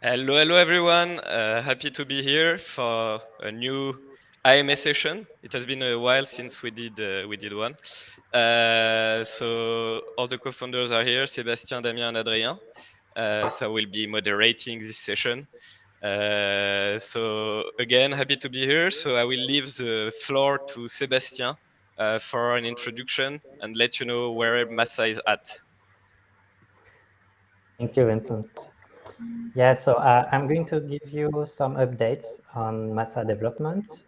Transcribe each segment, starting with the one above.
Hello everyone. Happy to be here for a new AMA session. It has been a while since we did one. So all the co-founders are here: Sébastien, Damir, and Adrien. So I will be moderating this session. So again, happy to be here. So I will leave the floor to Sébastien for an introduction and let you know where Massa is at. Thank you, Vincent. Yeah, so I'm going to give you some updates on Massa development.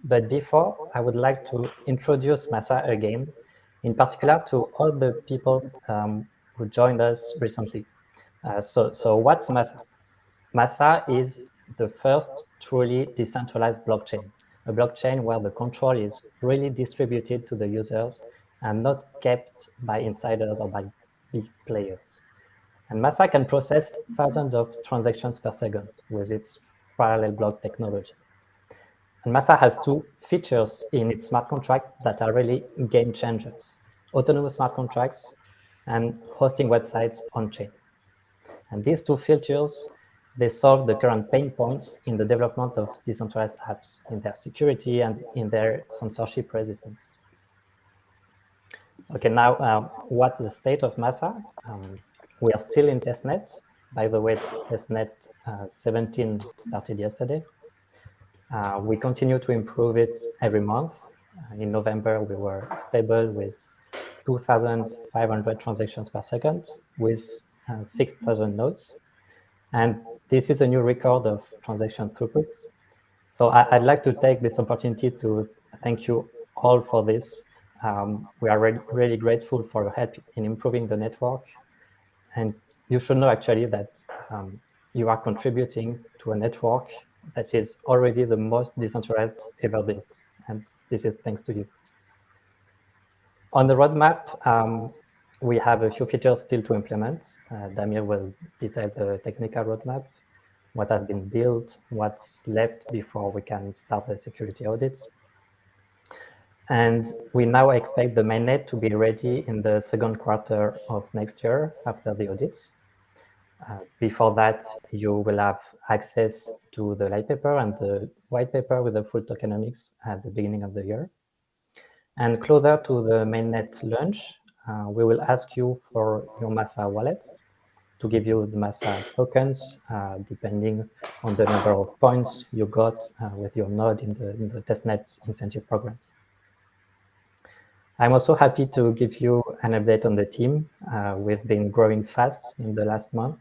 But before, I would like to introduce Massa again, in particular to all the people who joined us recently. So what's Massa? Massa is the first truly decentralized blockchain, a blockchain where the control is really distributed to the users and not kept by insiders or by big players. And Massa can process thousands of transactions per second with its parallel block technology. And Massa has two features in its smart contract that are really game changers: autonomous smart contracts and hosting websites on-chain. And these two features, they solve the current pain points in the development of decentralized apps, in their security and in their censorship resistance. Okay, now what's the state of Massa? We are still in testnet. By the way, testnet 17 started yesterday. We continue to improve it every month. In November, we were stable with 2,500 transactions per second with 6,000 nodes. And this is a new record of transaction throughput. So I'd like to take this opportunity to thank you all for this. We are really grateful for your help in improving the network. And you should know actually that you are contributing to a network that is already the most decentralized ever built. And this is thanks to you. On the roadmap, we have a few features still to implement. Damir will detail the technical roadmap, what has been built, what's left before we can start the security audits. And we now expect the mainnet to be ready in the second quarter of next year after the audits. Before that, you will have access to the light paper and the white paper with the full tokenomics at the beginning of the year. And closer to the mainnet launch, we will ask you for your Massa wallets to give you the Massa tokens, depending on the number of points you got with your node in the testnet incentive programs. I'm also happy to give you an update on the team. We've been growing fast in the last month.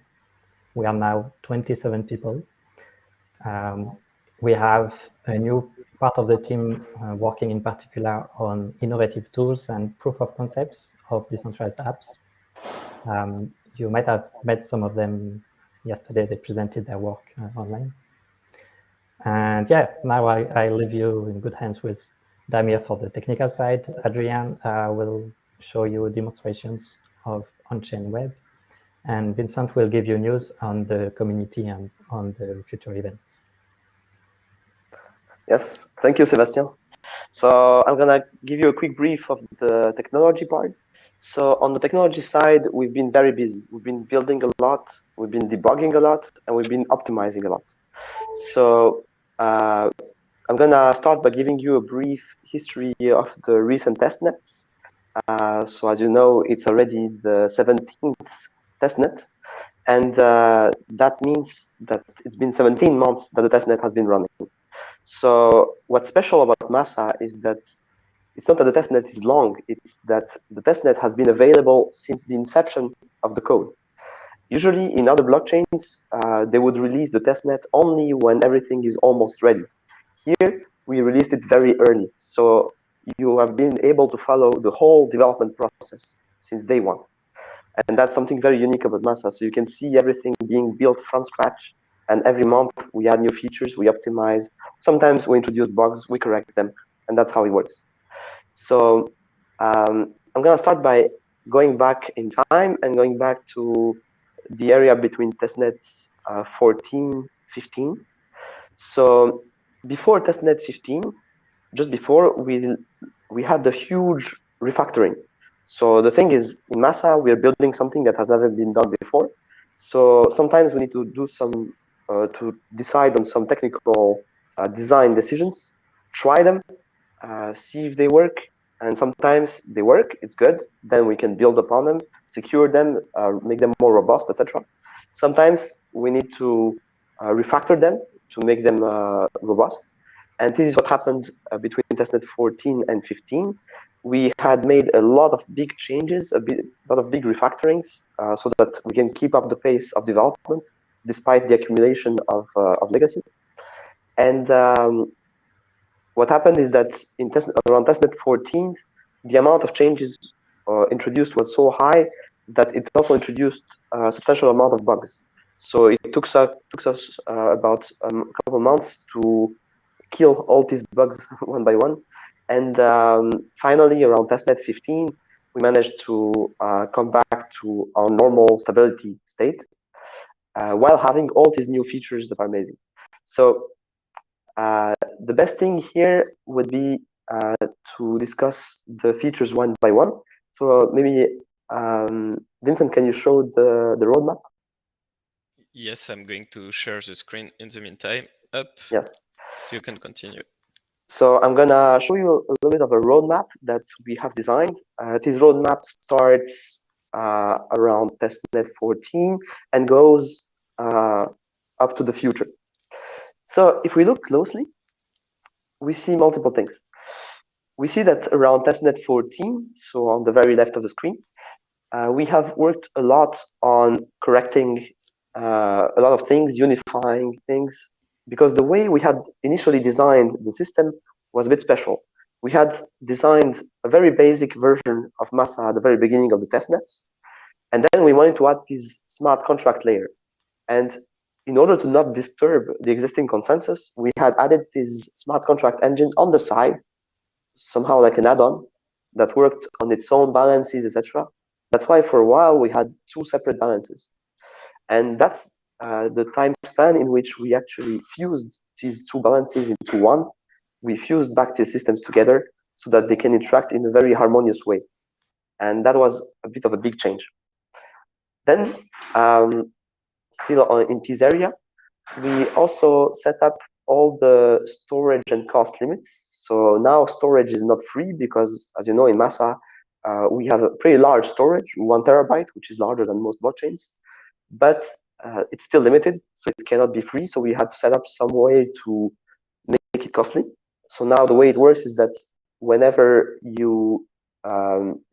We are now 27 people. We have a new part of the team working in particular on innovative tools and proof of concepts of decentralized apps. You might have met some of them yesterday. They presented their work online. And yeah, now I leave you in good hands with Damir for the technical side. Adrien will show you demonstrations of on-chain web. And Vincent will give you news on the community and on the future events. Yes, thank you, Sébastien. So I'm going to give you a quick brief of the technology part. So on the technology side, we've been very busy. We've been building a lot, we've been debugging a lot, and we've been optimizing a lot. So I'm going to start by giving you a brief history of the recent testnets. So as you know, it's already the 17th testnet. And that means that it's been 17 months that the testnet has been running. So what's special about Massa is that it's not that the testnet is long, it's that the testnet has been available since the inception of the code. Usually in other blockchains, they would release the testnet only when everything is almost ready. Here, we released it very early. So you have been able to follow the whole development process since day one. And that's something very unique about Massa. So you can see everything being built from scratch. And every month we add new features, we optimize. Sometimes we introduce bugs, we correct them. And that's how it works. So I'm going to start by going back in time and going back to the area between testnets 14, 15. So before testnet 15, just before, we had the huge refactoring. So the thing is, in Massa, we are building something that has never been done before. So sometimes we need to do some to decide on some technical design decisions, try them, see if they work, and sometimes they work, it's good, then we can build upon them, secure them, make them more robust, etc. Sometimes we need to refactor them to make them robust, and this is what happened between testnet 14 and 15. We had made a lot of big changes, a lot of big refactorings, so that we can keep up the pace of development despite the accumulation of legacy. And what happened is that in around testnet 14, the amount of changes introduced was so high that it also introduced a substantial amount of bugs. So it took us about a couple of months to kill all these bugs one by one. And finally, around testnet 15, we managed to come back to our normal stability state while having all these new features that are amazing. So the best thing here would be to discuss the features one by one. So maybe, Vincent, can you show the roadmap? Yes, I'm going to share the screen in the meantime. Up. Yes. So you can continue. So I'm gonna show you a little bit of a roadmap that we have designed. This roadmap starts around testnet 14 and goes up to the future. So if we look closely, we see multiple things. We see that around testnet 14, so on the very left of the screen, we have worked a lot on correcting a lot of things, unifying things, because the way we had initially designed the system was a bit special. We had designed a very basic version of Massa at the very beginning of the testnets, and then we wanted to add this smart contract layer. And in order to not disturb the existing consensus, we had added this smart contract engine on the side, somehow like an add-on that worked on its own balances, etc. That's why for a while we had two separate balances. And that's the time span in which we actually fused these two balances into one. We fused back these systems together so that they can interact in a very harmonious way. And that was a bit of a big change. Then, still in this area, we also set up all the storage and cost limits. So now storage is not free because, as you know, in Massa, we have a pretty large storage, 1 terabyte, which is larger than most blockchains, but it's still limited, so it cannot be free. So we had to set up some way to make it costly. So now the way it works is that whenever you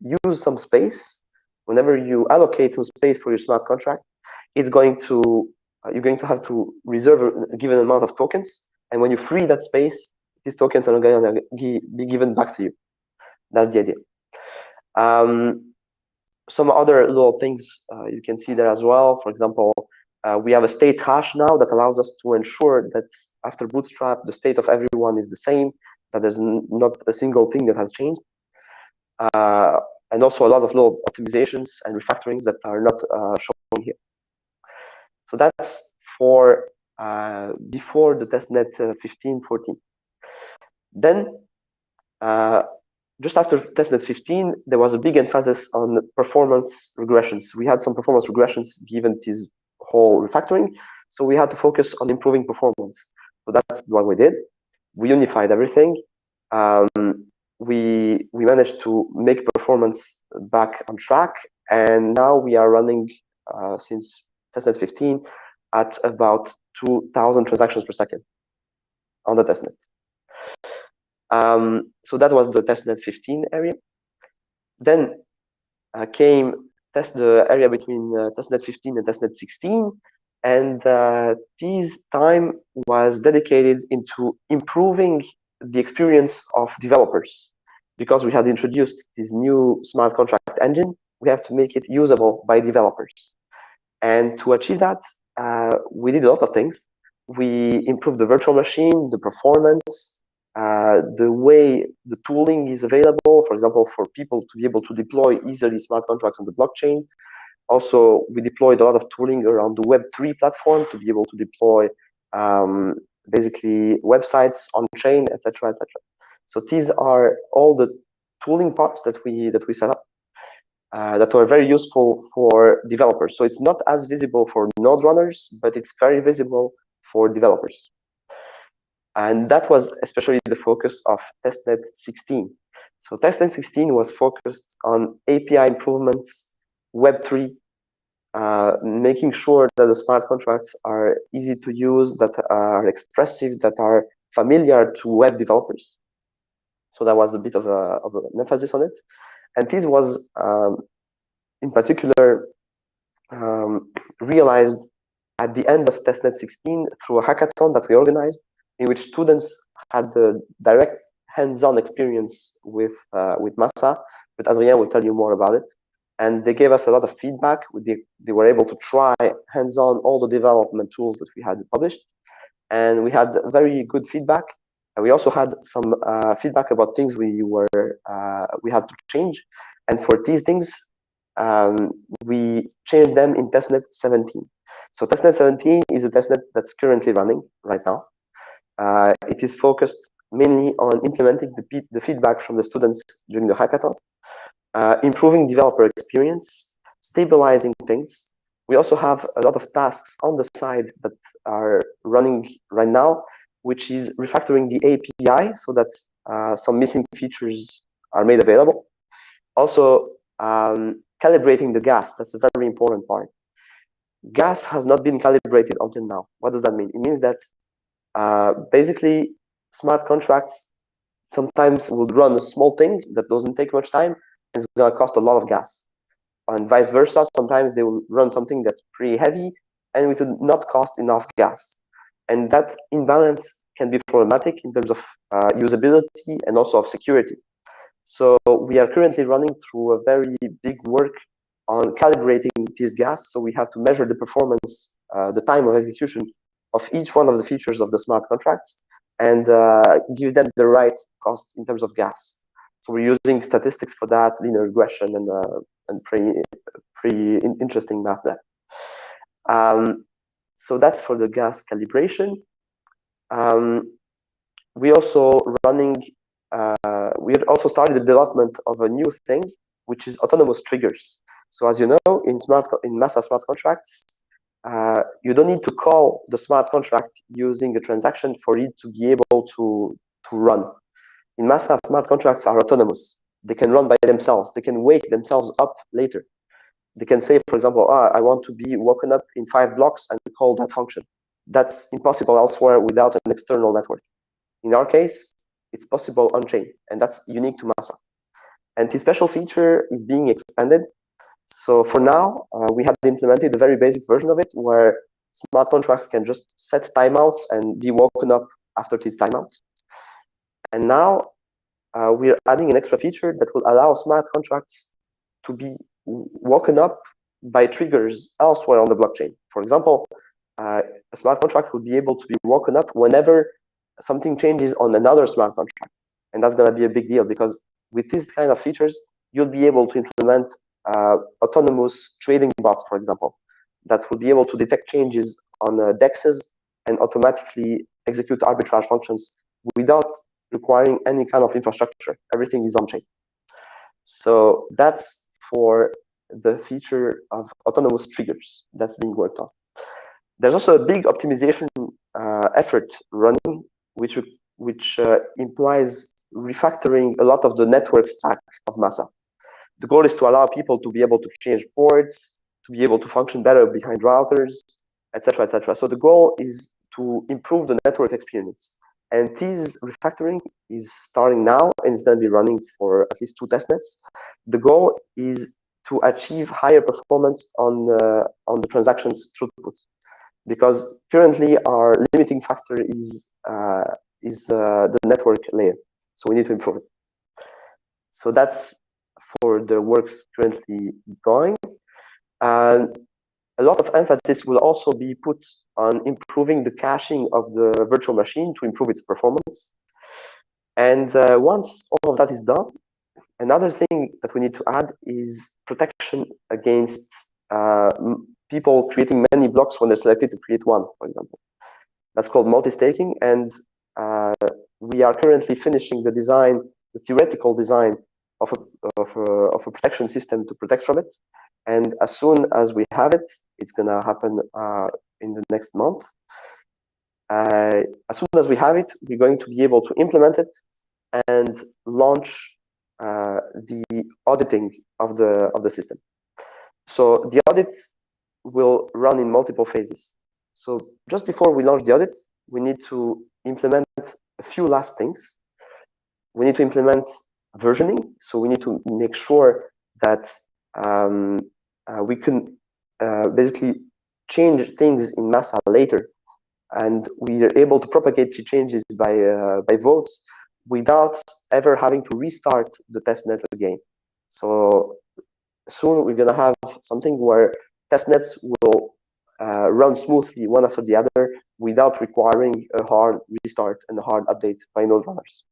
use some space, whenever you allocate some space for your smart contract, it's going to you're going to have to reserve a given amount of tokens, and when you free that space, these tokens are going to be given back to you. That's the idea. Some other little things you can see there as well. For example, we have a state hash now that allows us to ensure that after Bootstrap, the state of everyone is the same, that there's not a single thing that has changed. And also a lot of little optimizations and refactorings that are not shown here. So that's for before the testnet 15, 14. Then, just after testnet 15, there was a big emphasis on performance regressions. We had some performance regressions given this whole refactoring, so we had to focus on improving performance. So that's what we did. We unified everything. We managed to make performance back on track, and now we are running since testnet 15 at about 2,000 transactions per second on the testnet. So that was the testnet 15 area. Then came the area between testnet 15 and testnet 16, and this time was dedicated into improving the experience of developers. Because we had introduced this new smart contract engine, we have to make it usable by developers. And to achieve that, we did a lot of things. We improved the virtual machine, the performance, the way the tooling is available, for example, for people to be able to deploy easily smart contracts on the blockchain. Also, we deployed a lot of tooling around the Web3 platform to be able to deploy basically websites on chain, etc., etc. So these are all the tooling parts that we set up. that were very useful for developers. So it's not as visible for node runners, but it's very visible for developers. And that was especially the focus of Testnet 16. So Testnet 16 was focused on API improvements, Web3, making sure that the smart contracts are easy to use, that are expressive, that are familiar to web developers. So that was a bit of an emphasis on it. And this was, in particular, realized at the end of Testnet 16 through a hackathon that we organized, in which students had the direct hands-on experience with Massa, but Adrien will tell you more about it. And they gave us a lot of feedback. They were able to try hands-on all the development tools that we had published. And we had very good feedback. And we also had some feedback about things we had to change. And for these things, we changed them in Testnet 17. So Testnet 17 is a testnet that's currently running right now. It is focused mainly on implementing the feedback from the students during the hackathon, improving developer experience, stabilizing things. We also have a lot of tasks on the side that are running right now, which is refactoring the API so that some missing features are made available. Also, calibrating the gas, that's a very important part. Gas has not been calibrated until now. What does that mean? It means that basically smart contracts sometimes would run a small thing that doesn't take much time and it's going to cost a lot of gas. And vice versa, sometimes they will run something that's pretty heavy and it will not cost enough gas. And that imbalance can be problematic in terms of usability and also of security. So we are currently running through a very big work on calibrating this gas. So we have to measure the performance, the time of execution of each one of the features of the smart contracts and give them the right cost in terms of gas. So we're using statistics for that, linear regression, and pretty interesting math there. So that's for the gas calibration. We also started the development of a new thing, which is autonomous triggers. So as you know, in Massa smart contracts, you don't need to call the smart contract using a transaction for it to be able to run. In Massa, smart contracts are autonomous. They can run by themselves. They can wake themselves up later. They can say, for example, I want to be woken up in 5 blocks and call that function. That's impossible elsewhere without an external network. In our case, it's possible on-chain, and that's unique to Massa. And this special feature is being expanded. So for now, we have implemented a very basic version of it where smart contracts can just set timeouts and be woken up after these timeouts. And now we're adding an extra feature that will allow smart contracts to be woken up by triggers elsewhere on the blockchain. For example, a smart contract will be able to be woken up whenever something changes on another smart contract. And that's going to be a big deal because with these kind of features, you'll be able to implement autonomous trading bots, for example, that will be able to detect changes on DEXs and automatically execute arbitrage functions without requiring any kind of infrastructure. Everything is on-chain. So that's for the feature of autonomous triggers that's being worked on. There's also a big optimization effort running, which implies refactoring a lot of the network stack of Massa. The goal is to allow people to be able to change ports, to be able to function better behind routers, etc., etc. So the goal is to improve the network experience. And this refactoring is starting now, and it's going to be running for at least 2 testnets. The goal is to achieve higher performance on the transactions throughput, because currently our limiting factor is the network layer. So we need to improve it. So that's for the works currently going. And a lot of emphasis will also be put on improving the caching of the virtual machine to improve its performance. And once all of that is done, another thing that we need to add is protection against people creating many blocks when they're selected to create one, for example. That's called multi-staking. And we are currently finishing the design, the theoretical design of a protection system to protect from it. And as soon as we have it, it's gonna happen in the next month. As soon as we have it, we're going to be able to implement it and launch the auditing of the system. So the audit will run in multiple phases. So just before we launch the audit, we need to implement a few last things. We need to implement versioning. So we need to make sure that we can basically change things in Massa later, and we are able to propagate the changes by votes without ever having to restart the testnet again. So soon we're gonna have something where testnets will run smoothly one after the other without requiring a hard restart and a hard update by node runners.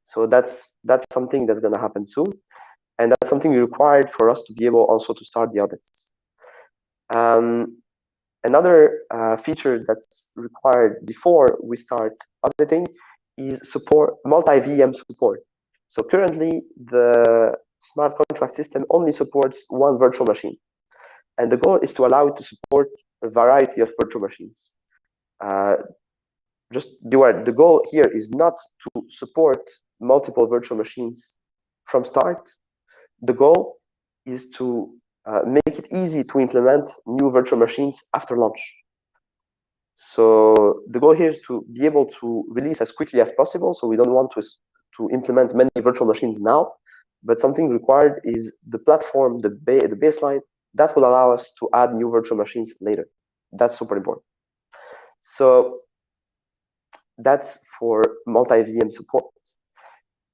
So that's something that's gonna happen soon, and that's something required for us to be able also to start the audits. Another feature that's required before we start auditing is support, multi-VM support. So currently, the smart contract system only supports one virtual machine. And the goal is to allow it to support a variety of virtual machines. Just beware, the goal here is not to support multiple virtual machines from start. The goal is to make it easy to implement new virtual machines after launch. So the goal here is to be able to release as quickly as possible. So we don't want to implement many virtual machines now, but something required is the platform, the baseline, that will allow us to add new virtual machines later. That's super important. So that's for multi-VM support.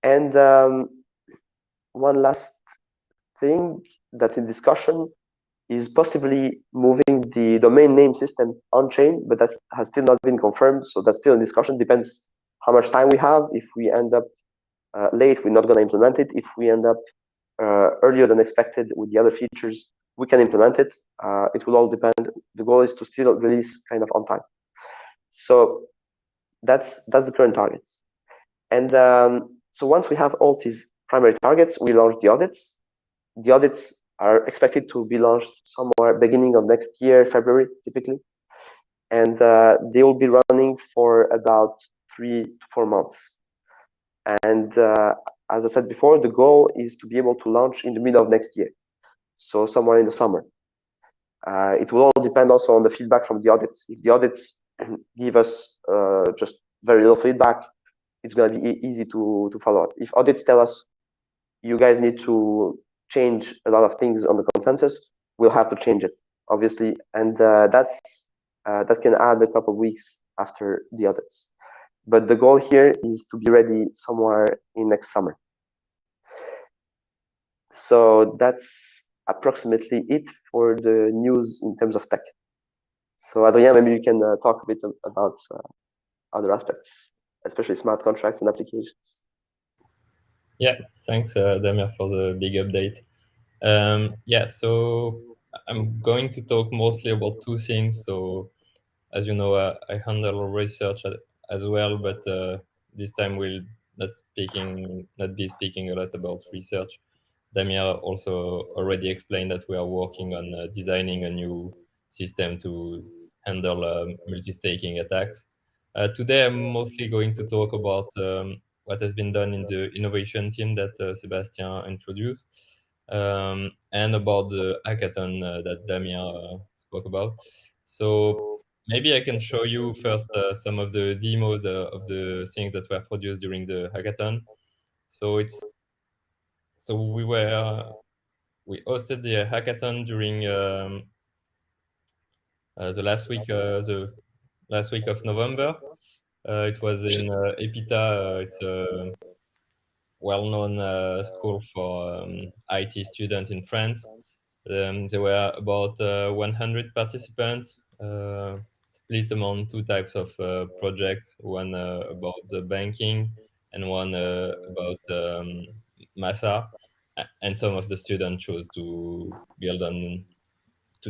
And one last thing that's in discussion is possibly moving the domain name system on-chain, but that has still not been confirmed. So that's still in discussion. Depends how much time we have. If we end up late, we're not going to implement it. If we end up earlier than expected with the other features, we can implement it. It will all depend. The goal is to still release kind of on time. So that's the current targets. And so once we have all these primary targets, we launch the audits. The audits are expected to be launched somewhere beginning of next year, February, typically. And they will be running for about 3 to 4 months. And as I said before, the goal is to be able to launch in the middle of next year. So somewhere in the summer. It will all depend also on the feedback from the audits. If the audits give us just very little feedback, it's going to be easy to follow up. If audits tell us, you guys need to change a lot of things on the consensus, we'll have to change it, obviously. And that can add a couple of weeks after the audits. But the goal here is to be ready somewhere in next summer. So that's approximately it for the news in terms of tech. So Adrien, maybe you can talk a bit about other aspects, especially smart contracts and applications. Yeah, thanks, Damir, for the big update. Yeah, so I'm going to talk mostly about two things. So, as you know, I handle research as well, but this time we'll not be speaking a lot about research. Damir also already explained that we are working on designing a new system to handle multi-staking attacks. Today, I'm mostly going to talk about what has been done in the innovation team that Sébastien introduced, and about the hackathon that Damir spoke about. So maybe I can show you first some of the demos of the things that were produced during the hackathon. So we hosted the hackathon during the last week of November. It was in EPITA. It's a well-known school for IT students in France. There were about 100 participants, split among two types of projects, one about the banking and one about Massa. And some of the students chose to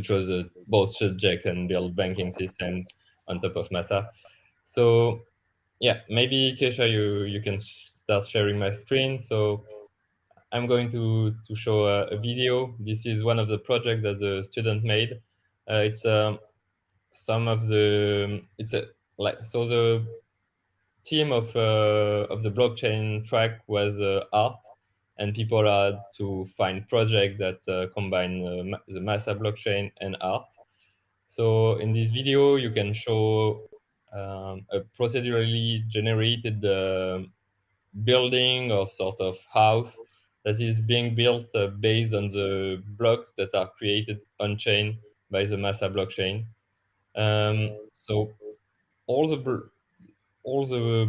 choose both subjects and build banking system on top of Massa. So yeah, maybe Kesha, you can start sharing my screen. So I'm going to show a video. This is one of the projects that the student made. It's some of the so the team of the blockchain track was art, and people had to find projects that combine the Massa blockchain and art. So in this video, you can show a procedurally generated building or sort of house that is being built based on the blocks that are created on chain by the Massa blockchain. So all the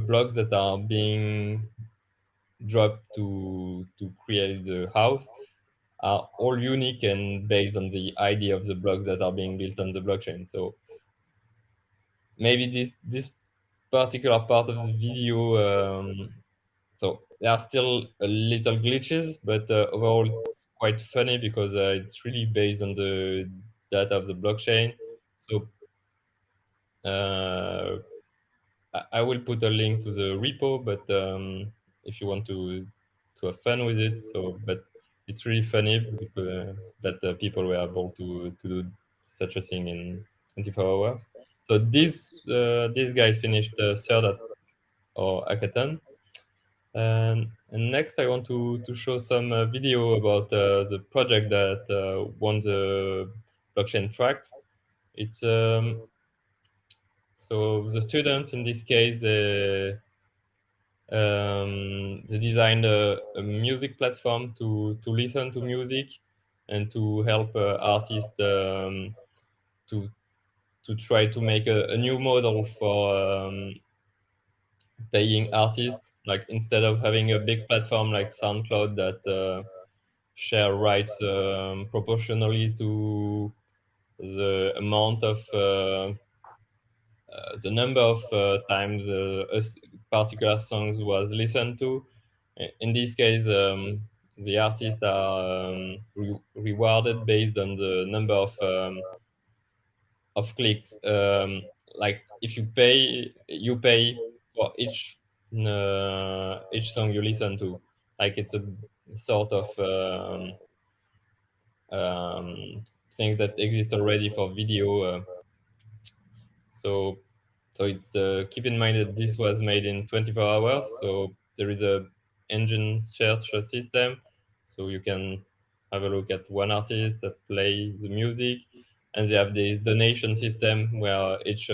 blocks that are being dropped to create the house are all unique and based on the ID of the blocks that are being built on the blockchain. So maybe this particular part of the video, so there are still a little glitches, but overall it's quite funny because it's really based on the data of the blockchain. So I will put a link to the repo, but if you want to have fun with it, but it's really funny because that people were able to do such a thing in 24 hours. So this guy finished third at or hackathon. And next, I want to show some video about the project that won the blockchain track. It's so the students in this case they designed a music platform to listen to music and to help artists to try to make a new model for paying artists. Like instead of having a big platform like SoundCloud that share rights proportionally to the amount of the number of times a particular songs was listened to. In this case, the artists are rewarded based on the number of clicks. Like if you pay for each song you listen to. Like it's a sort of things that exist already for video. So it's keep in mind that this was made in 24 hours. So there is a engine search system, so you can have a look at one artist that play the music, and they have this donation system where each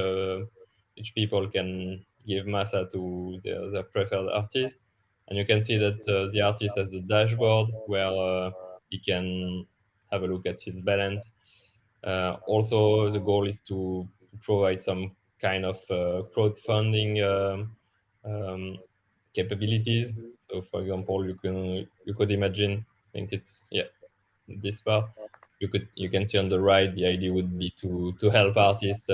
people can give Massa to their preferred artist, and you can see that the artist has the dashboard where he can have a look at his balance. Also, the goal is to provide some kind of crowdfunding capabilities. So, for example, you could imagine, I think it's this part. You can see on the right. The idea would be to help artists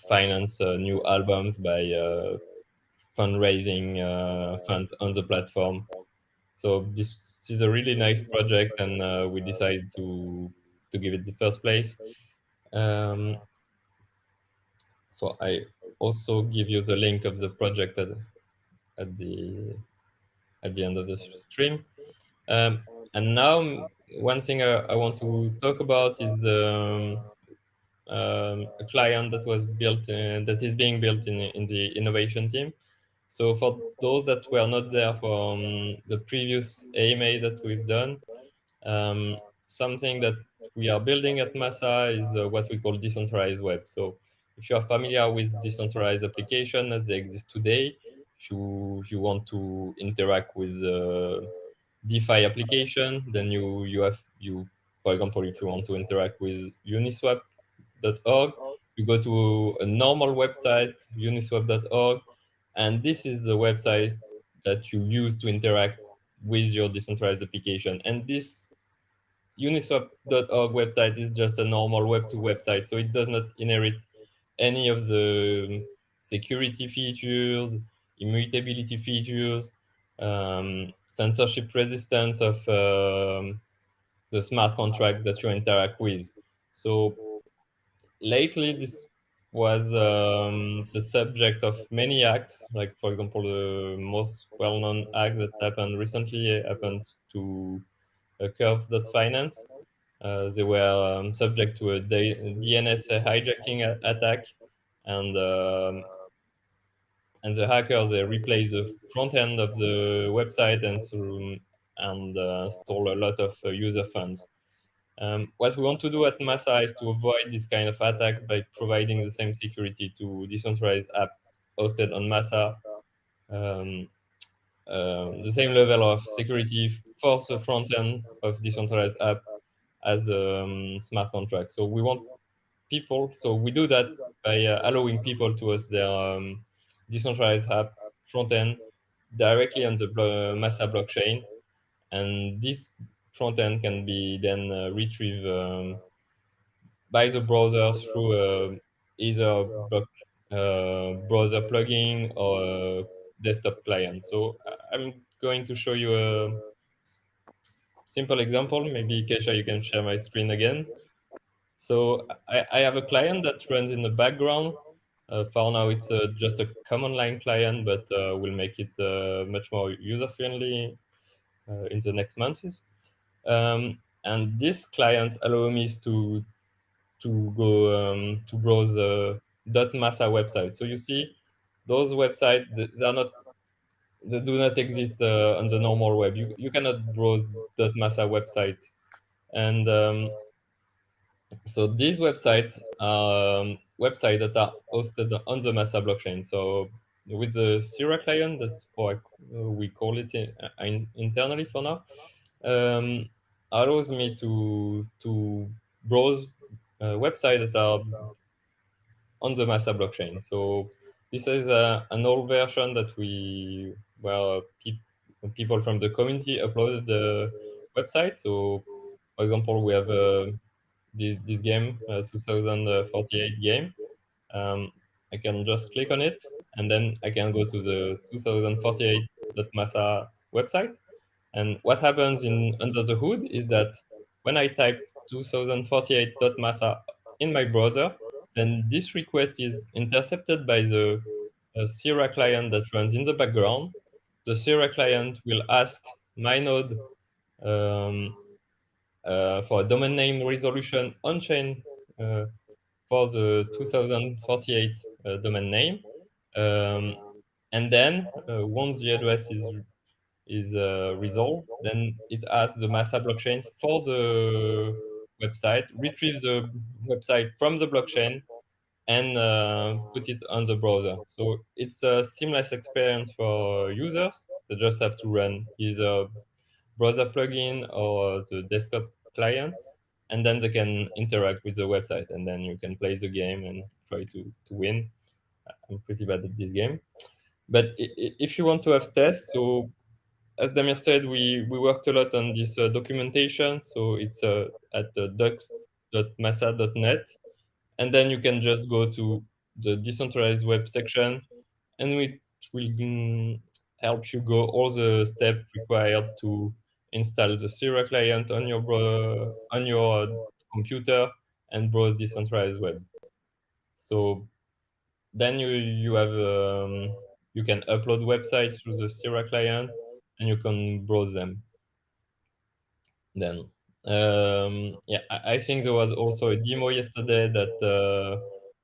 finance new albums by fundraising funds on the platform. So this is a really nice project, and we decided to give it the first place. So I also give you the link of the project at the end of the stream. And now one thing I want to talk about is a client that was built that is being built in the innovation team. So for those that were not there for the previous AMA that we've done, something that we are building at Massa is what we call decentralized web. So if you are familiar with decentralized application as they exist today, if you want to interact with DeFi application, then for example, if you want to interact with Uniswap.org, you go to a normal website, uniswap.org, and this is the website that you use to interact with your decentralized application. And this Uniswap.org website is just a normal Web2 website, so it does not inherit any of the security features, immutability features, censorship resistance of the smart contracts that you interact with. So lately, was the subject of many hacks. Like, for example, the most well-known hack that happened recently happened to Curve.finance. They were subject to a DNS hijacking attack, and the hackers, they replaced the front end of the website and stole a lot of user funds. What we want to do at Massa is to avoid this kind of attacks by providing the same security to decentralized app hosted on Massa, um, the same level of security for the front end of decentralized app as smart contracts. So we want people. So we do that by allowing people to host their decentralized app front end directly on the Massa blockchain, and this front end can be then retrieved by the browser through either browser plugin or a desktop client. So I'm going to show you a simple example. Maybe Kesha, you can share my screen again. So I have a client that runs in the background. For now, it's just a command line client, but we'll make it much more user-friendly in the next months. And this client allows me to go to browse .massa website. So you see, those websites, they do not exist on the normal web. You cannot browse .massa website. And so these websites are websites that are hosted on the Massa blockchain. So with the Sierra client, that's what we call it internally for now, allows me to browse websites that are on the Massa blockchain. So this is an old version that people from the community uploaded the website. So for example, we have this game, 2048 game. I can just click on it, and then I can go to the 2048.massa website. And what happens under the hood is that when I type 2048.massa in my browser, then this request is intercepted by the Sierra client that runs in the background. The Sierra client will ask my node um, for a domain name resolution on-chain for the 2048 domain name. And then once the address is resolved, then it asks the Massa blockchain for the website, retrieves the website from the blockchain, and put it on the browser. So it's a seamless experience for users. They just have to run either browser plugin or the desktop client, and then they can interact with the website, and then you can play the game and try to win. I'm pretty bad at this game. But if you want to have tests, so as Damir said, we worked a lot on this documentation. So it's at docs.massa.net. And then you can just go to the decentralized web section, and it will help you go all the steps required to install the Sierra client on your computer and browse decentralized web. So then you can upload websites through the Sierra client, and you can browse them. Then yeah, I think there was also a demo yesterday that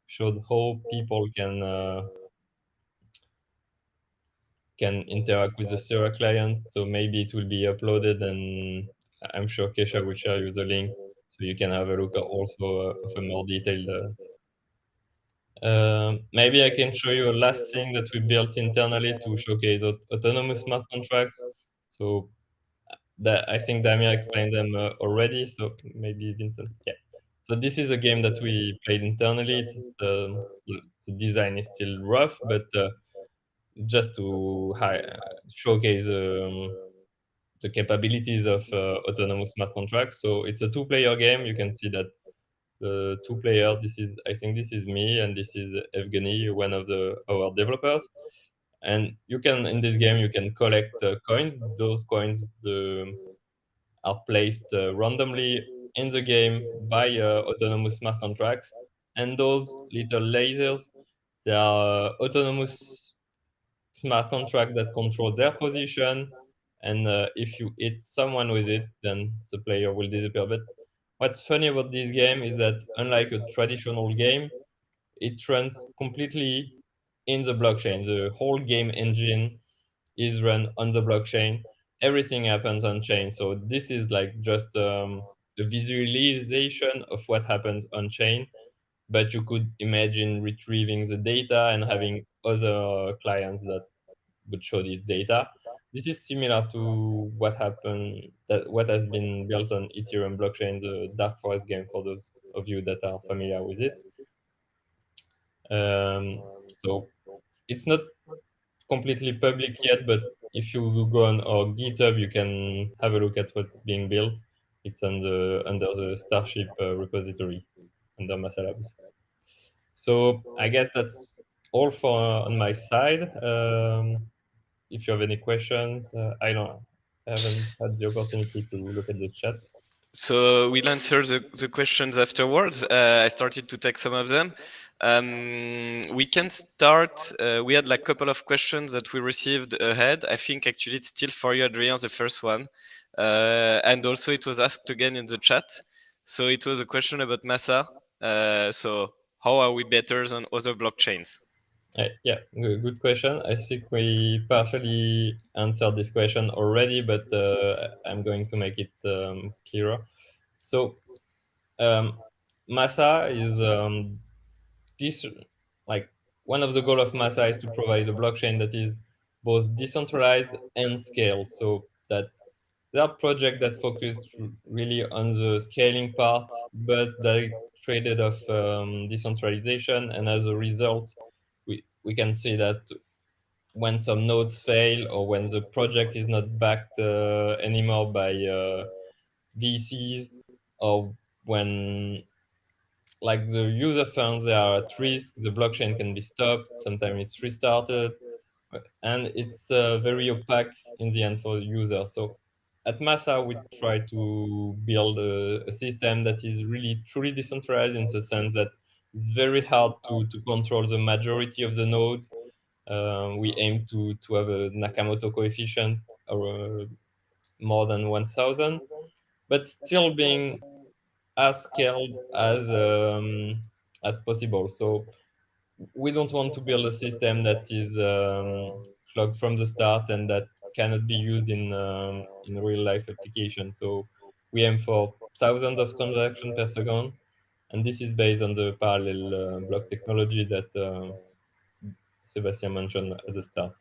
showed how people can interact with the Sierra client. So maybe it will be uploaded, and I'm sure Kesha will share you the link so you can have a look at also of a more detailed. Maybe I can show you a last thing that we built internally to showcase autonomous smart contracts. So that I think Damir explained them already. So maybe Vincent, yeah. So this is a game that we played internally. The design is still rough, but just to showcase the capabilities of autonomous smart contracts. So it's a two-player game. You can see that the two-player. I think this is me, and this is Evgeny, one of our developers. And in this game you can collect coins. Those coins are placed randomly in the game by autonomous smart contracts, And those little lasers, they are autonomous smart contract that control their position. And if you hit someone with it, then the player will disappear. But what's funny about this game is that unlike a traditional game, it runs completely in the blockchain. The whole game engine is run on the blockchain. Everything happens on chain. So this is like just a visualization of what happens on chain. But you could imagine retrieving the data and having other clients that would show this data. This is similar to what has been built on Ethereum blockchain, the Dark Forest game, for those of you that are familiar with it. So it's not completely public yet, but if you go on our GitHub, you can have a look at what's being built. It's under the Starship repository under Massa Labs. So I guess that's all for on my side. If you have any questions, I haven't had the opportunity to look at the chat. So we'll answer the questions afterwards. I started to take some of them. We can start. We had like a couple of questions that we received ahead. I think actually it's still for you, Adrien, the first one. And also it was asked again in the chat. So it was a question about Massa. So how are we better than other blockchains? Yeah, good question. I think we partially answered this question already, but I'm going to make it clearer. So Massa is this like one of the goals of Massa is to provide a blockchain that is both decentralized and scaled, so that there are projects that focus really on the scaling part, but they traded off decentralization, and as a result, we can see that when some nodes fail or when the project is not backed anymore by VCs, or when like the user funds they are at risk, the blockchain can be stopped, sometimes it's restarted, and it's very opaque in the end for the user. So at Massa, we try to build a system that is really truly decentralized in the sense that it's very hard to control the majority of the nodes. We aim to have a Nakamoto coefficient or more than 1,000, but still being as scaled as possible. So we don't want to build a system that is clogged from the start and that cannot be used in real life application. So we aim for thousands of transactions per second, and this is based on the parallel block technology that Sébastien mentioned at the start.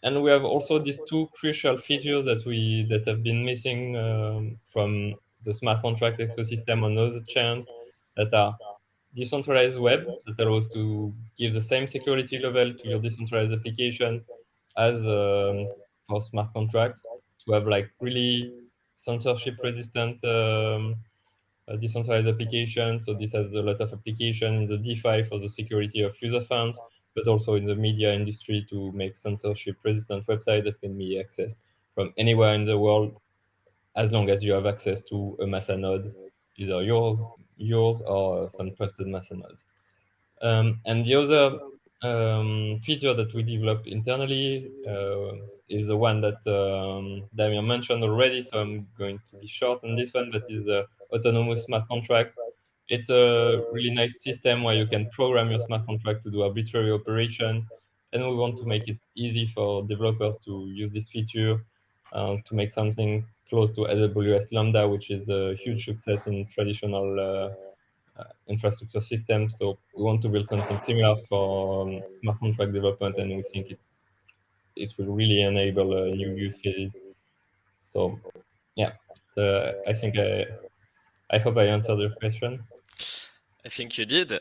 And we have also these two crucial features that have been missing from the smart contract ecosystem on other chains, that are decentralized web that allows to give the same security level to your decentralized application as for smart contracts, to have like really censorship resistant decentralized application. So this has a lot of application in the DeFi for the security of user funds, but also in the media industry to make censorship resistant website that can be accessed from anywhere in the world, as long as you have access to a Massa node, either yours or some trusted Massa nodes. And the other feature that we developed internally is the one that Damir mentioned already, so I'm going to be short on this one, but is autonomous smart contract. It's a really nice system where you can program your smart contract to do arbitrary operation, and we want to make it easy for developers to use this feature to make something close to AWS Lambda, which is a huge success in traditional infrastructure system. So we want to build something similar for smart contract development, and we think it will really enable new use cases. So yeah, so I think I hope I answered your question. I think you did.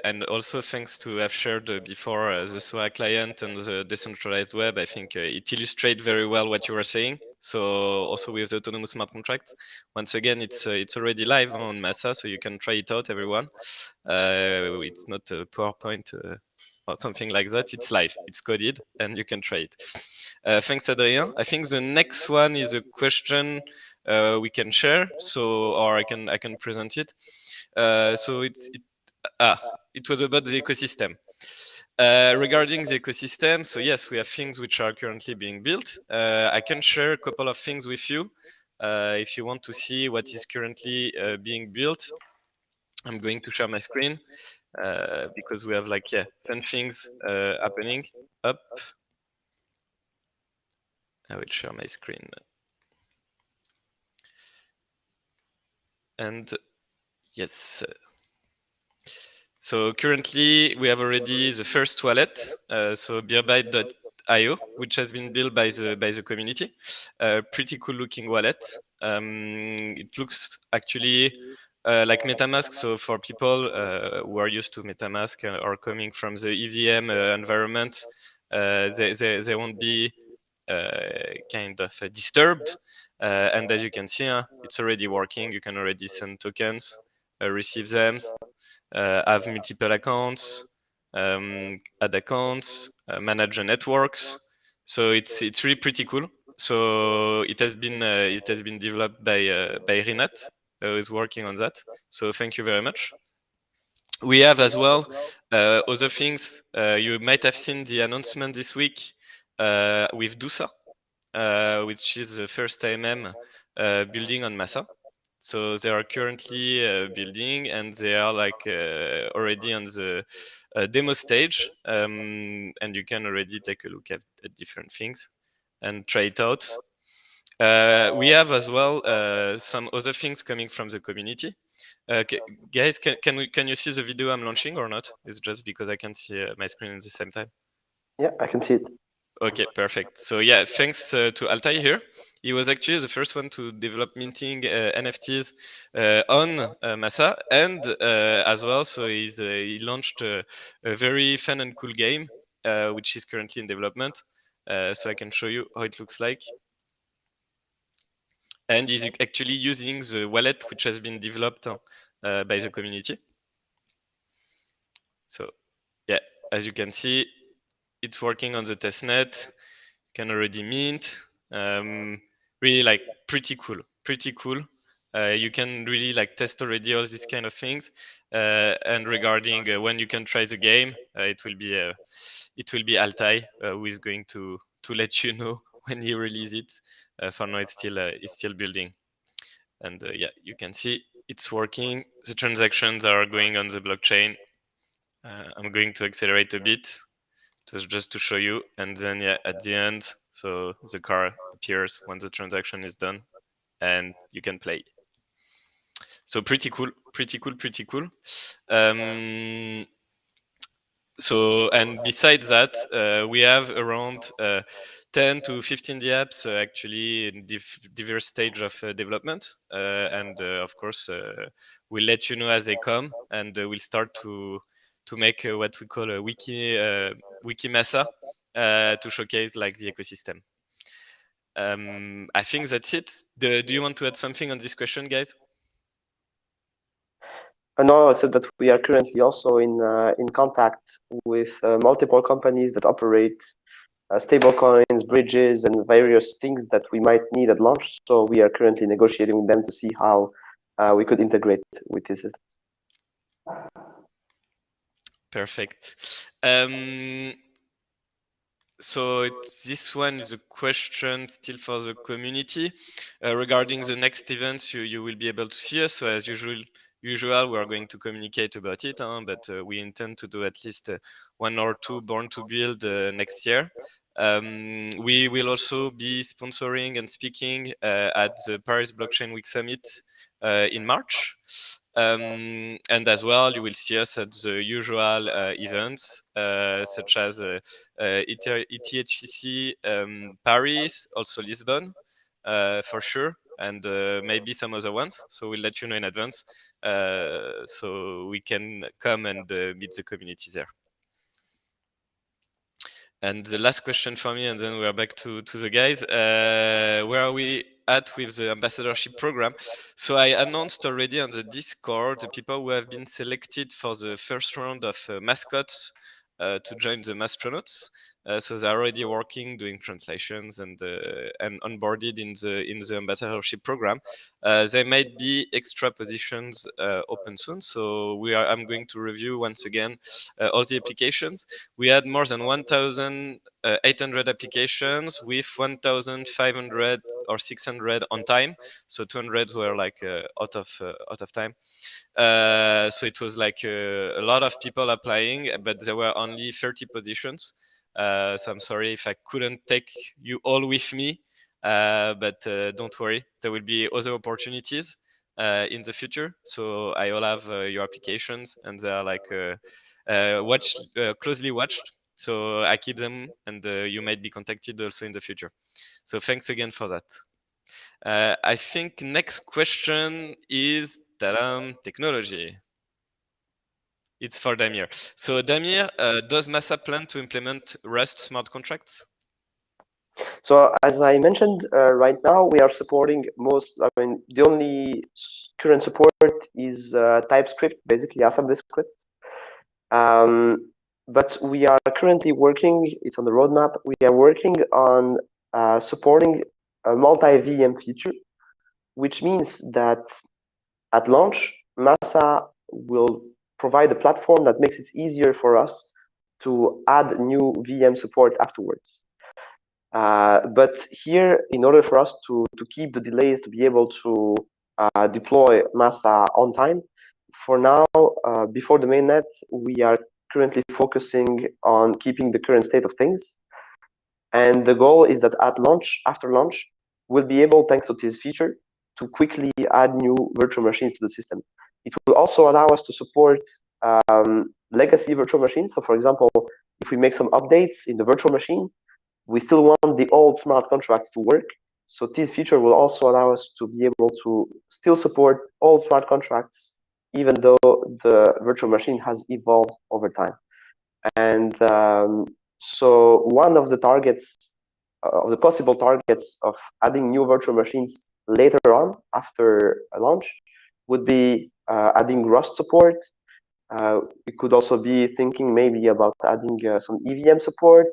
And also thanks to have shared before the SOA client and the decentralized web. I think it illustrates very well what you were saying. So also with the autonomous smart contracts, once again, it's already live on Massa, so you can try it out, everyone. It's not a PowerPoint or something like that. It's live. It's coded, and you can try it. Thanks, Adrien. I think the next one is a question we can share. So, or I can present it. It was about the ecosystem. Regarding the ecosystem, so yes, we have things which are currently being built. I can share a couple of things with you if you want to see what is currently being built. I'm going to share my screen because we have fun things happening. Up. I will share my screen. And yes. So currently we have already the first wallet, so beerbyte.io, which has been built by the community. Pretty cool looking wallet. It looks actually like MetaMask. So for people who are used to MetaMask or coming from the EVM environment, they won't be kind of disturbed. And as you can see, it's already working. You can already send tokens, receive them, have multiple accounts, add accounts, manage the networks. So it's really pretty cool. So it has been developed by Rinat, who is working on that. So thank you very much. We have as well other things. You might have seen the announcement this week with Dusa, which is the first AMM building on Massa. So they are currently building, and they are already on the demo stage, and you can already take a look at different things and try it out. We have as well some other things coming from the community. Guys, can you see the video I'm launching or not? It's just because I can see my screen at the same time. Yeah, I can see it. Okay, perfect. So yeah, thanks to Altai here. He was actually the first one to develop minting NFTs on Massa, and as well, so he launched a very fun and cool game, which is currently in development. So I can show you how it looks like. And he's actually using the wallet which has been developed by the community. So yeah, as you can see, it's working on the testnet. You can already mint. Really pretty cool. You can really test already all these kind of things. And regarding when you can try the game, it will be Altai who is going to let you know when he release it. For now, it's still building. And yeah, you can see it's working. The transactions are going on the blockchain. I'm going to accelerate a bit just to show you. And then yeah, at the end, so the car appears when the transaction is done, and you can play. So pretty cool. So, and besides that, we have around 10 to 15 apps actually in diverse stage of development. And of course, we'll let you know as they come, and we'll start to make what we call a wiki Massa to showcase the ecosystem. I think that's it. Do you want to add something on this question, guys? No, except that we are currently also in contact with multiple companies that operate stablecoins, bridges, and various things that we might need at launch. So we are currently negotiating with them to see how we could integrate with these systems. Perfect. So this one is a question still for the community regarding the next events. You will be able to see us. So as usual, we are going to communicate about it, but we intend to do at least 1 or 2 Born to Build next year. We will also be sponsoring and speaking at the Paris Blockchain Week Summit in March. And as well, you will see us at the usual events, such as ETHCC Paris, also Lisbon, for sure, and maybe some other ones. So we'll let you know in advance, so we can come and meet the community there. And the last question for me, and then we're back to the guys. Where are we at with the ambassadorship program? So I announced already on the Discord the people who have been selected for the first round of mascots to join the Mastronauts. So they're already working, doing translations and onboarded in the ambassadorship program. There might be extra positions open soon. So I'm going to review once again all the applications. We had more than 1,800 applications with 1,500 or 600 on time. So 200 were like out of time. So it was like a lot of people applying, but there were only 30 positions. So I'm sorry if I couldn't take you all with me, but don't worry, there will be other opportunities in the future. So I all have your applications, and they are like closely watched. So I keep them, and you might be contacted also in the future. So thanks again for that. I think next question is technology. It's for Damir. So Damir, does Massa plan to implement Rust smart contracts? So as I mentioned, right now we are supporting the only current support is TypeScript, basically assembly script. But we are currently working, it's on the roadmap, we are working on supporting a multi-VM feature, which means that at launch, Massa will provide a platform that makes it easier for us to add new VM support afterwards. But here, in order for us to keep the delays, to be able to deploy Massa on time, for now, before the mainnet, we are currently focusing on keeping the current state of things. And the goal is that at launch, after launch, we'll be able, thanks to this feature, to quickly add new virtual machines to the system. It will also allow us to support legacy virtual machines. So for example, if we make some updates in the virtual machine, we still want the old smart contracts to work. So this feature will also allow us to be able to still support old smart contracts, even though the virtual machine has evolved over time. And so one of the targets, of the possible targets of adding new virtual machines later on after a launch would be adding Rust support. We could also be thinking maybe about adding some EVM support,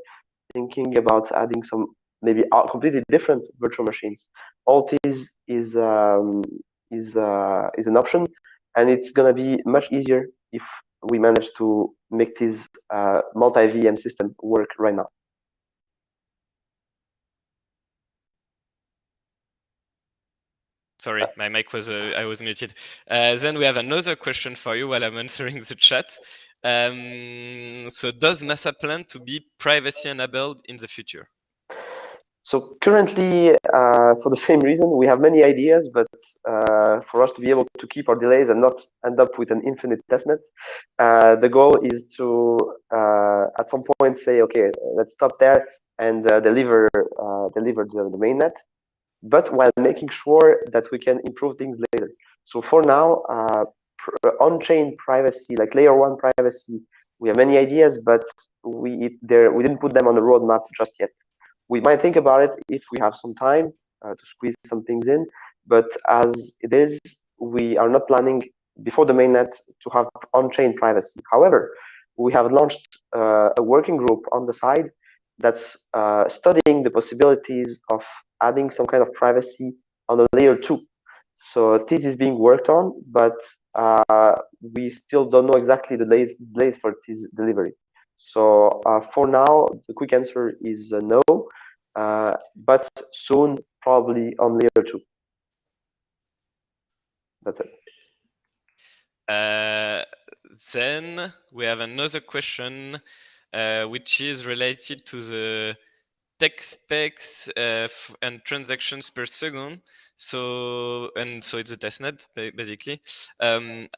thinking about adding some maybe completely different virtual machines. All this is an option, and it's going to be much easier if we manage to make this multi-VM system work right now. Sorry, my mic was I was muted. Then we have another question for you while I'm answering the chat. So does Massa plan to be privacy enabled in the future? So currently, for the same reason, we have many ideas, but for us to be able to keep our delays and not end up with an infinite testnet, the goal is to at some point say, okay, let's stop there and deliver the mainnet, but while making sure that we can improve things later. So for now, on-chain privacy, like layer 1 privacy, we have many ideas, but we didn't put them on the roadmap just yet. We might think about it if we have some time to squeeze some things in, but as it is, we are not planning before the mainnet to have on-chain privacy. However, we have launched a working group on the side that's studying the possibilities of adding some kind of privacy on the layer 2. So this is being worked on, but we still don't know exactly the delays for this delivery. So for now, the quick answer is no, but soon, probably on layer 2. That's it. Then we have another question, which is related to the tech specs and transactions per second. So it's a testnet basically.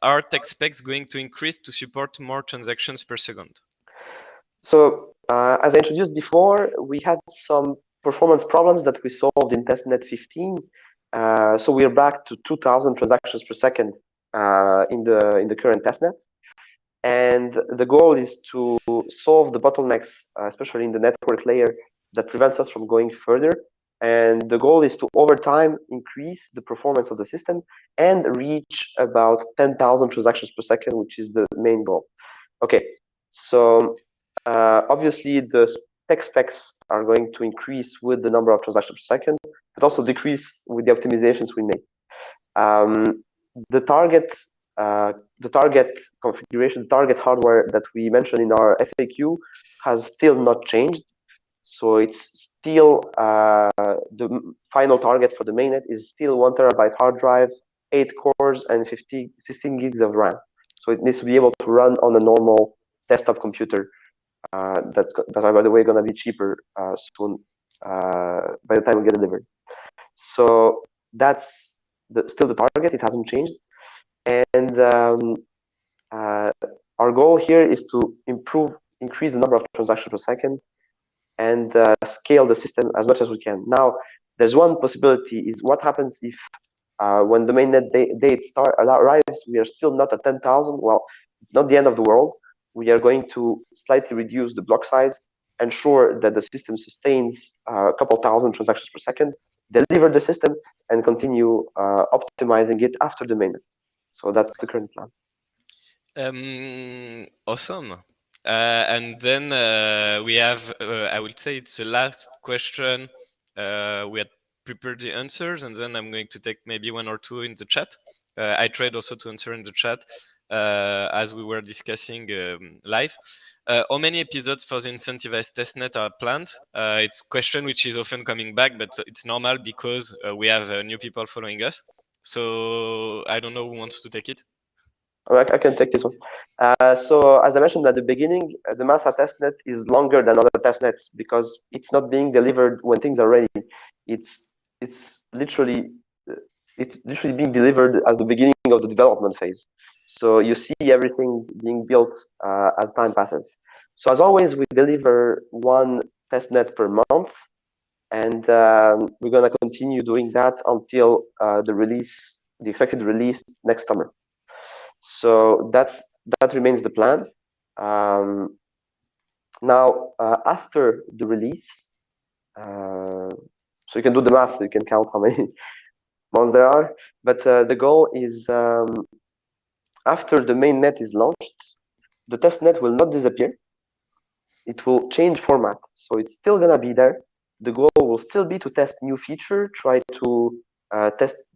Are tech specs going to increase to support more transactions per second? So as I introduced before, we had some performance problems that we solved in testnet 15. So we are back to 2,000 transactions per second in the current testnet. And the goal is to solve the bottlenecks, especially in the network layer, that prevents us from going further. And the goal is to, over time, increase the performance of the system and reach about 10,000 transactions per second, which is the main goal. Okay, so obviously the tech specs are going to increase with the number of transactions per second, but also decrease with the optimizations we make. The target configuration, target hardware that we mentioned in our FAQ has still not changed. So it's still the final target for the mainnet is still 1 terabyte hard drive, 8 cores, and 16 gigs of RAM. So it needs to be able to run on a normal desktop computer that are, by the way, going to be cheaper soon by the time we get delivered. So that's still the target. It hasn't changed. And our goal here is to increase the number of transactions per second and scale the system as much as we can. Now, there's one possibility is what happens if when the mainnet date arrives, we are still not at 10,000. Well, it's not the end of the world. We are going to slightly reduce the block size, ensure that the system sustains a couple thousand transactions per second, deliver the system, and continue optimizing it after the mainnet. So that's the current plan. Awesome. And then we have, I would say it's the last question. We had prepared the answers, and then I'm going to take maybe one or two in the chat. I tried also to answer in the chat as we were discussing live. How many episodes for the incentivized testnet are planned? It's a question which is often coming back, but it's normal because we have new people following us. So I don't know who wants to take it. I can take this one. So as I mentioned at the beginning, the Massa testnet is longer than other testnets because it's not being delivered when things are ready. It's literally being delivered as the beginning of the development phase. So you see everything being built as time passes. So as always, we deliver one testnet per month, and we're going to continue doing that until the expected release next summer. So that remains the plan. Now, after the release, so you can do the math, you can count how many months there are, but the goal is after the mainnet is launched, the testnet will not disappear. It will change format, so it's still gonna be there. The goal will still be to test new feature, try to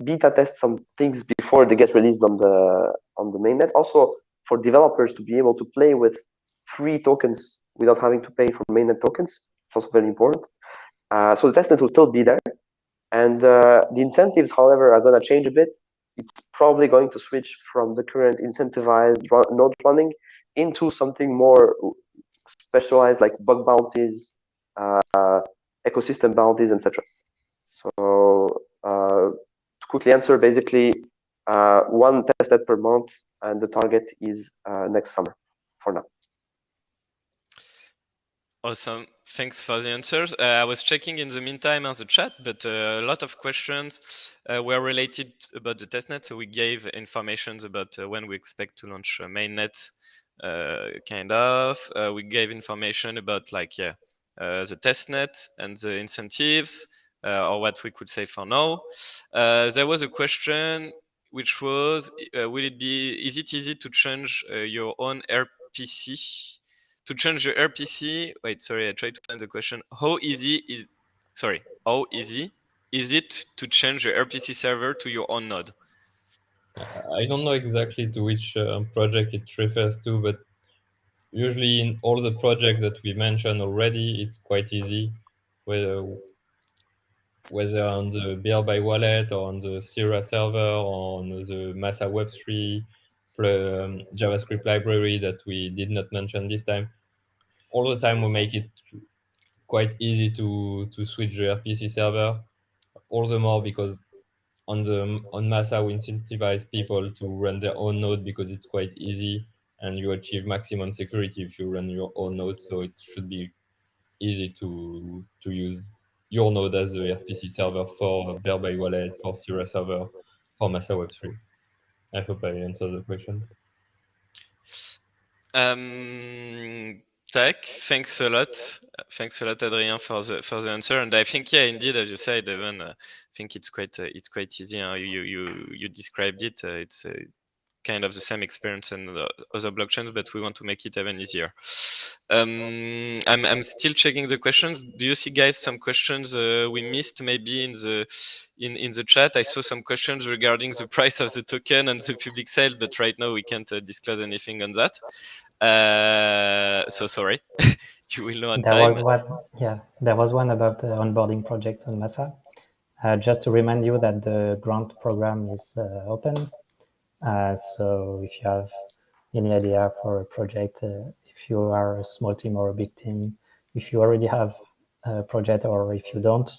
beta test some things before they get released on the mainnet. Also, for developers to be able to play with free tokens without having to pay for mainnet tokens. It's also very important. So the testnet will still be there. And the incentives, however, are going to change a bit. It's probably going to switch from the current incentivized node running into something more specialized, like bug bounties, ecosystem bounties, etc. So to quickly answer, basically one testnet per month, and the target is next summer for now. Awesome. Thanks for the answers. I was checking in the meantime on the chat, but a lot of questions were related about the testnet. So we gave information about when we expect to launch mainnet, kind of. We gave information about the testnet and the incentives, or what we could say for now. There was a question which was, is it easy to change your own RPC? To change your RPC, wait, sorry, I tried to find the question. How easy is it to change your RPC server to your own node? I don't know exactly to which project it refers to, but usually in all the projects that we mentioned already, it's quite easy, whether on the Bearby wallet or on the Sierra server or on the Massa Web3 JavaScript library that we did not mention this time. All the time we make it quite easy to switch the RPC server, all the more because on Massa we incentivize people to run their own node because it's quite easy and you achieve maximum security if you run your own node. So it should be easy to use your node as a RPC server for Bearby wallet, for Sierra server, for Massa Web3. I hope I answered the question. Thanks a lot. Thanks a lot, Adrien, for the answer. And I think, yeah, indeed, as you said, Evan, I think it's quite easy. You described it. It's kind of the same experience in the other blockchains, but we want to make it even easier. I'm still checking the questions. Do you see, guys, some questions we missed maybe in the chat? I saw some questions regarding the price of the token and the public sale, but right now we can't disclose anything on that. So sorry. You will know on time. There was one about onboarding projects on Massa. Just to remind you that the grant program is open. So if you have any idea for a project, if you are a small team or a big team, if you already have a project or if you don't,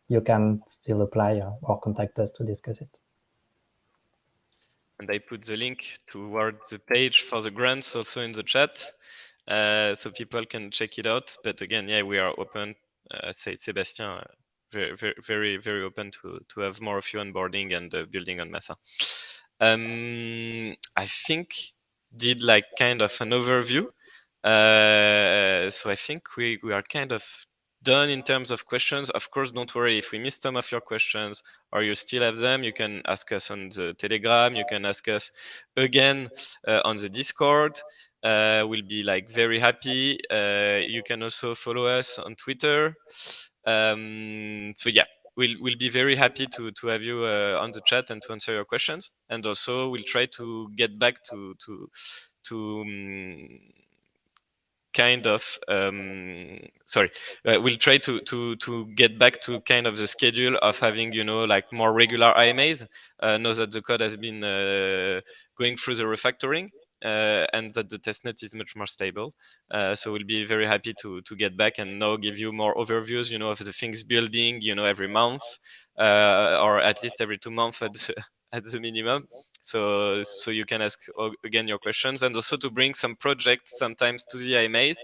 you can still apply or contact us to discuss it. And I put the link towards the page for the grants also in the chat, so people can check it out. But again, yeah, we are open. Say Sébastien, very open to have more of you onboarding and building on Massa. I think did like kind of an overview. So I think we are kind of done in terms of questions. Of course, don't worry if we missed some of your questions or you still have them. You can ask us on the Telegram. You can ask us again on the Discord. We'll be like very happy. You can also follow us on Twitter. So yeah, we'll be very happy to have you on the chat and to answer your questions. And also we'll try to get back to kind of we'll try to get back to kind of the schedule of having, you know, like more regular IMAs. Know that the code has been going through the refactoring and that the testnet is much more stable. So we'll be very happy to get back and now give you more overviews, you know, of the things building, you know, every month or at least every 2 months at the minimum. So you can ask again your questions, and also to bring some projects sometimes to the IMAs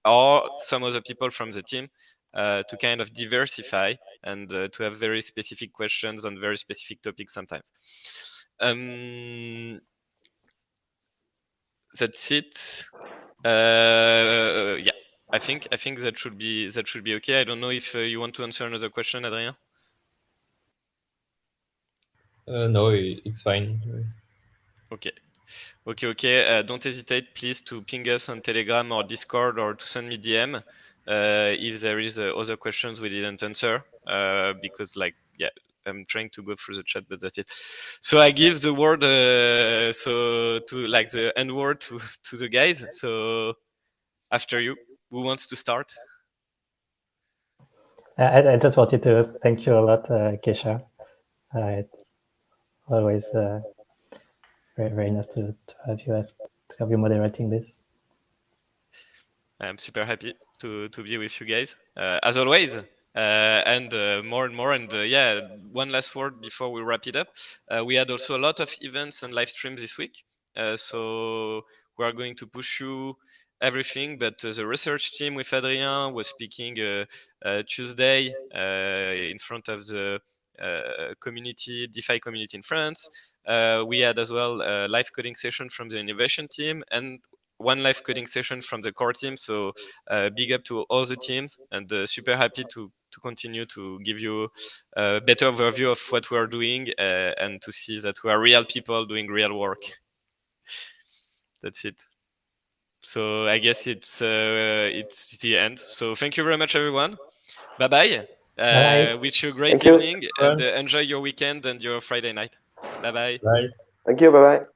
or some other people from the team to kind of diversify and to have very specific questions on very specific topics sometimes. That's it. Yeah, I think that should be okay. I don't know if you want to answer another question, Adrien. No, it's fine. Okay. Don't hesitate, please, to ping us on Telegram or Discord or to send me DM if there is other questions we didn't answer. Because, like, yeah, I'm trying to go through the chat, but that's it. So I give the word to like the end word to the guys. So after you, who wants to start? I just wanted to thank you a lot, Kesha. It's always very nice to have you moderating this. I'm super happy to be with you guys as always. And more and more. And yeah, one last word before we wrap it up. We had also a lot of events and live streams this week. So we are going to push you everything, but the research team with Adrien was speaking Tuesday in front of the community, DeFi community in France. We had as well a live coding session from the innovation team and one live coding session from the core team. So big up to all the teams, and super happy to continue to give you a better overview of what we are doing and to see that we are real people doing real work. That's it. So I guess it's the end. So thank you very much, everyone. Bye-bye. Bye. Wish you a great Thank you. evening and enjoy your weekend and your Friday night. Bye-bye. Bye. Thank you. Bye bye.